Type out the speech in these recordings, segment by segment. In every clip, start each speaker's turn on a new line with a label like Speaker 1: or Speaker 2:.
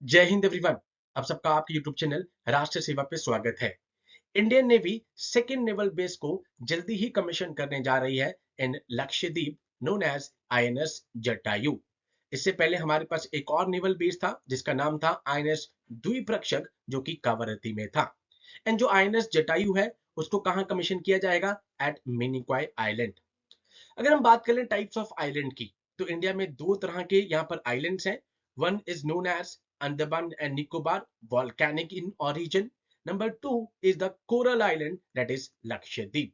Speaker 1: जय हिंद एवरीवन। आप सबका आपके यूट्यूब चैनल राष्ट्र सेवा पे स्वागत है। Indian navy second naval base को जल्दी ही कमीशन करने जा रही है in Lakshadweep, known as INS Jatayu. इससे पहले हमारे पास एक और नेवल बेस था जिसका नाम था आईएनएस द्वीप्रक्षक, जो कि कावरती में था। एंड जो आईएनएस जटायु है उसको कहाँ कमीशन किया जाएगा? At Minicoy island. अगर हम बात करें टाइप्स ऑफ आइलैंड की, तो इंडिया में दो तरह के यहाँ पर आइलैंड्स हैं। One is known as Andaman and Nicobar, volcanic in origin. Number two is the coral island, that is Lakshadweep.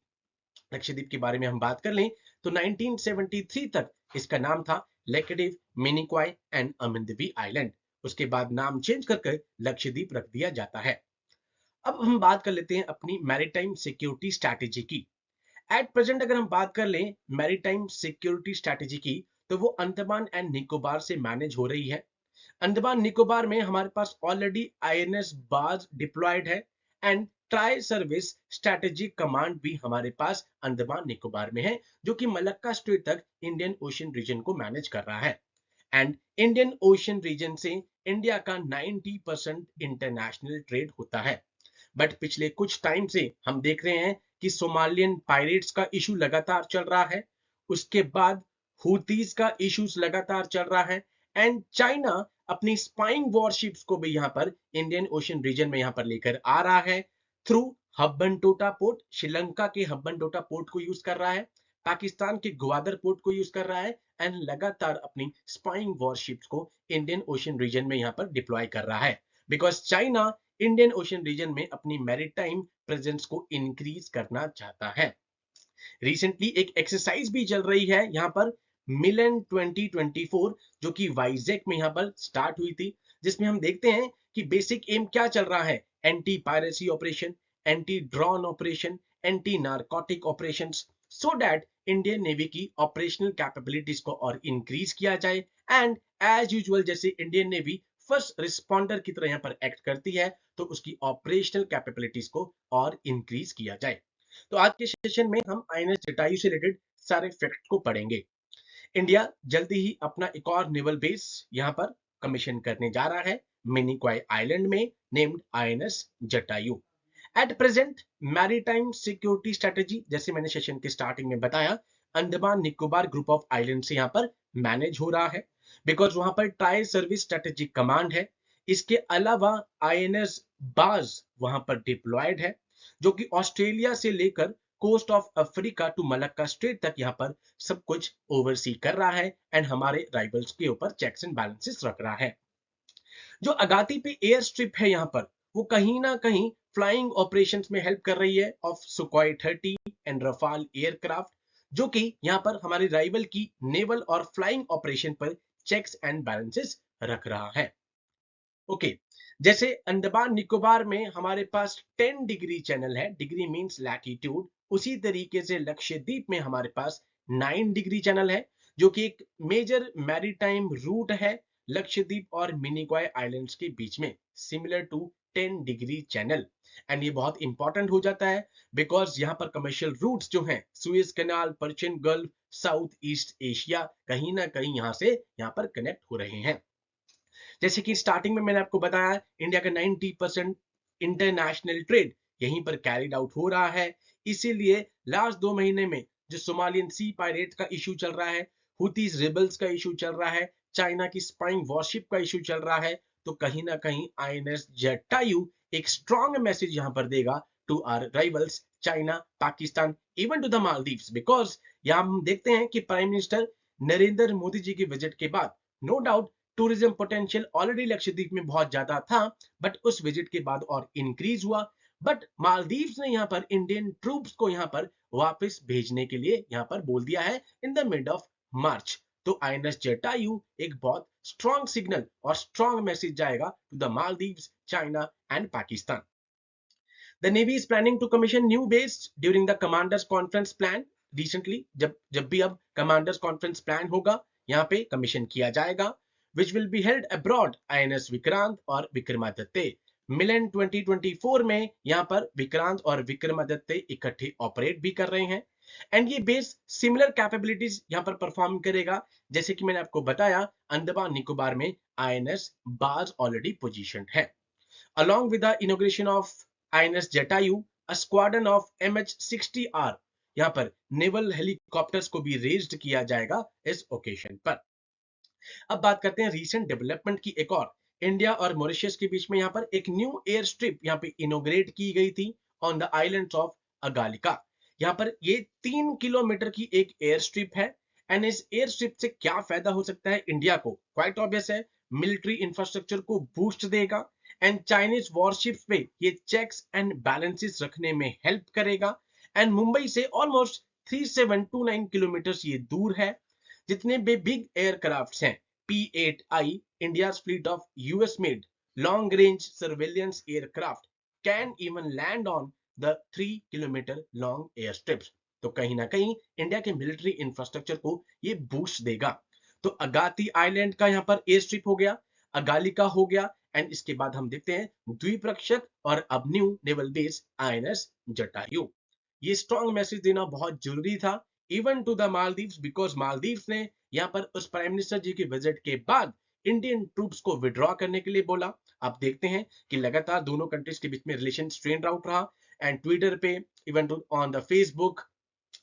Speaker 1: Lakshadweep के बारे में हम बात कर लें तो 1973 तक इसका नाम था लेकेडिव, मिनिकॉय एंड अमिंदवी आइलैंड। उसके बाद नाम चेंज करके लक्षद्वीप रख दिया जाता है। अब हम बात कर लेते हैं अपनी मैरीटाइम सिक्योरिटी स्ट्रैटेजी की। एट प्रेजेंट अगर हम बात कर लें मैरीटाइम सिक्योरिटी स्ट्रैटेजी की, तो वो अंडमान एंड निकोबार से मैनेज हो रही है। अंडमान निकोबार में हमारे पास ऑलरेडी आईएनएस बाज डिप्लॉयड है and tri service strategic command भी हमारे पास अंडमान निकोबार में है, जो कि मलक्का स्ट्रेट तक इंडियन ओशन रीजन को मैनेज कर रहा है। एंड इंडियन ओशन रीजन से इंडिया का 90% इंटरनेशनल ट्रेड होता है। बट पिछले कुछ टाइम से हम देख रहे हैं कि सोमालियन पायरेट्स का इशू लगातार चल रहा है। उसके बाद हुतीज का इश्यूज लगातार चल रहा है। एंड चाइना अपनी स्पाइंग वॉरशिप्स को भी यहाँ पर इंडियन ओशन रीजन में यहाँ पर लेकर आ रहा है थ्रू हब्बनटोटा पोर्ट। श्रीलंका के हब्बनटोटा पोर्ट को यूज कर रहा है, पाकिस्तान के ग्वादर पोर्ट को यूज कर रहा है एंड लगातार अपनी स्पाइंग वॉरशिप्स को इंडियन ओशन रीजन में यहाँ पर डिप्लॉय कर रहा है। Because China Indian ocean region में अपनी मैरीटाइम प्रेजेंस को इंक्रीज करना चाहता है। रिसेंटली एक एक्सरसाइज भी चल रही है यहाँ पर, मिलन 2024, जो कि वाइजेक में यहाँ पर स्टार्ट हुई थी, जिसमें हम देखते हैं कि बेसिक एम क्या चल रहा है। Anti piracy operation, anti drone operation, anti narcotic operations, so that Indian navy की ऑपरेशनल कैपेबिलिटीज को और इंक्रीज किया जाए। एंड एज यूजुअल जैसे इंडियन नेवी फर्स्ट रिस्पॉन्डर की तरह यहाँ पर एक्ट करती है, तो उसकी ऑपरेशनल कैपेबिलिटीज को और इंक्रीज किया जाए। तो आज के सेशन में हम आईएनएस जटायु से रिलेटेड सारे फैक्ट को पढ़ेंगे। इंडिया जल्दी ही अपना एक और नेवल बेस यहाँ पर कमीशन करने जा रहा है मिनिकॉय आइलैंड में, named INS Jatayu. At present maritime security strategy, जैसे मैंने सेशन के स्टार्टिंग में बताया, Andaman Nicobar group of island से यहाँ पर मैनेज हो रहा है, बिकॉज वहां पर ट्राई सर्विस स्ट्रेटेजिक कमांड है। इसके अलावा आईएनएस बाज वहां पर डिप्लॉयड है, जो कि ऑस्ट्रेलिया से लेकर coast of Africa to Malacca strait तक यहाँ पर सब कुछ ओवरसी कर रहा है एंड हमारे राइवल्स के ऊपर चेक्स एंड बैलेंसेस रख रहा है। जो अगाती पे एयर स्ट्रिप है यहाँ पर, वो कहीं ना कहीं फ्लाइंग ऑपरेशंस में हेल्प कर रही है of Sukhoi 30 and Rafale aircraft, जो कि यहाँ पर हमारे राइवल की नेवल और फ्लाइंग ऑपरेशन पर चेक्स एंड बैलेंसेस रख रहा है। ओके, जैसे अंडमान निकोबार में हमारे पास 10 डिग्री चैनल है, डिग्री मींस लैटिट्यूड, उसी तरीके से लक्षद्वीप में हमारे पास 9 डिग्री चैनल है, जो कि एक मेजर मैरीटाइम रूट है लक्षद्वीप और मिनिकॉय आइलैंड्स के बीच में, similar to 10 degree channel. And ये बहुत इंपॉर्टेंट हो जाता है बिकॉज यहाँ पर कमर्शियल रूट्स जो हैं, Suez canal, Persian gulf, south east Asia, कहीं ना कहीं यहाँ से यहाँ पर कनेक्ट हो रहे हैं। जैसे कि स्टार्टिंग में मैंने आपको बताया, इंडिया का 90% इंटरनेशनल ट्रेड यहीं पर कैरिड आउट हो रहा है। इसीलिए लास्ट 2 महीने में जो सोमालियन सी पायरेट का इशू चल रहा है, हुतीज रिबल्स का इशू चल रहा है, चाइना की स्पाइंग वॉरशिप का इशू चल रहा है, तो कहीं ना कहीं आईएनएस जटायु एक स्ट्रॉन्ग मैसेज यहां पर देगा to our rivals China, Pakistan, even to the Maldives. Because यहां हम देखते हैं कि प्राइम मिनिस्टर नरेंद्र मोदी जी के विजिट के बाद no doubt tourism potential already Lakshadweep में बहुत ज्यादा था, बट उस विजिट के बाद और इंक्रीज हुआ। बट मालदीव्स ने यहाँ पर इंडियन ट्रूप्स को यहाँ पर वापस भेजने के लिए यहाँ पर बोल दिया है in the mid of March. तो आईएनएस जटायु एक बहुत स्ट्रॉन्ग सिग्नल और स्ट्रॉन्ग मैसेज जाएगा to the Maldives, China and Pakistan. The Navy is planning to commission new base during the Commanders Conference plan recently। जब भी अब Commanders Conference plan होगा, यहाँ पे कमीशन किया जाएगा, which will be held abroad INS Vikrant और विक्रमादित्य। मिलन 2024 में यहाँ पर विक्रांत और विक्रमादित्य इकट्ठे ऑपरेट भी कर रहे हैं एंड ये बेस सिमिलर कैपेबिलिटीज यहाँ पर परफॉर्म करेगा, जैसे कि मैंने आपको बताया अंडमान निकोबार में INS Barge already positioned है. Along with the inauguration of INS Jatayu, a squadron of MH-60R यहाँ पर नेवल हेलीकॉप्टर्स को भी रेज्ड किया जाएगा इस ओकेशन पर. अब बात करते हैं रीसेंट डेवलपमेंट की एक और. इंडिया और मॉरिशस के बीच में यहाँ पर एक न्यू एयर स्ट्रिप यहाँ पे इनोग्रेट की गई थी ऑन द आइलैंड्स ऑफ अगालिका. यहाँ पर ये 3 किलोमीटर की एक एयर स्ट्रिप है. एंड इस एयर स्ट्रिप से क्या फायदा हो सकता है इंडिया को? क्वाइट ऑब्वियस है, मिलिट्री इंफ्रास्ट्रक्चर को बूस्ट देगा एंड चाइनीज वॉरशिप्स पे ये चेक्स एंड बैलेंसेस रखने में हेल्प करेगा. एंड मुंबई से ऑलमोस्ट 3729 किलोमीटर ये दूर है. जितने भी बिग एयरक्राफ्ट्स हैं P-8I, India's fleet of US made long range surveillance aircraft can even land on the 3 kilometre long airstrips. तो कहीं ना कहीं इंडिया के मिलिट्री इंफ्रास्ट्रक्चर को ये बूस्ट देगा. तो अगाती आइलैंड का यहाँ पर एयर स्ट्रिप हो गया, अगालिका हो गया एंड इसके बाद हम देखते हैं द्वीपरक्षक और अब new naval base INS Jatayu. ये स्ट्रॉन्ग मैसेज देना बहुत जरूरी था even to the Maldives, because Maldives ने यहाँ पर उस प्राइम मिनिस्टर जी के विजिट के बाद इंडियन ट्रूप्स को विड्रॉ करने के लिए बोला. आप देखते हैं कि लगातार दोनों कंट्रीज के बीच में रिलेशन स्ट्रेंड आउट रहा एंड ट्विटर पे even to on the Facebook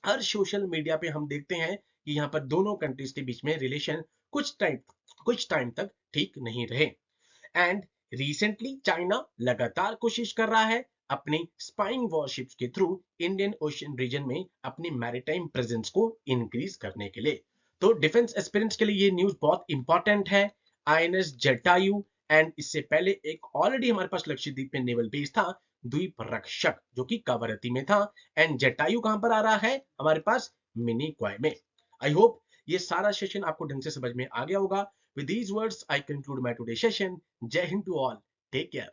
Speaker 1: हर सोशल मीडिया पे हम देखते हैं कि यहाँ पर दोनों कंट्रीज के बीच में रिलेशन कुछ टाइम तक ठीक नहीं रहे. एंड रिसेंटली चाइना लगातार कोशिश कर रहा है अपनी स्पाइंग वॉरशिप्स के थ्रू इंडियन ओशन रीजन में अपनी मैरीटाइम प्रेजेंस को इंक्रीज करने के लिए. तो डिफेंस एस्पिरेंट्स के लिए ये न्यूज बहुत इंपॉर्टेंट है. INS जटायु एंड इससे पहले एक ऑलरेडी हमारे पास लक्षद्वीप में नेवल बेस था द्वीप रक्षक जो कि कावरती में था. एंड जटायु कहां पर आ रहा है? हमारे पास मिनी क्वाय में. आई होप ये सारा सेशन आपको ढंग से समझ में आ गया होगा. With these words, I conclude my today's session. Jai Hind to all. Take care.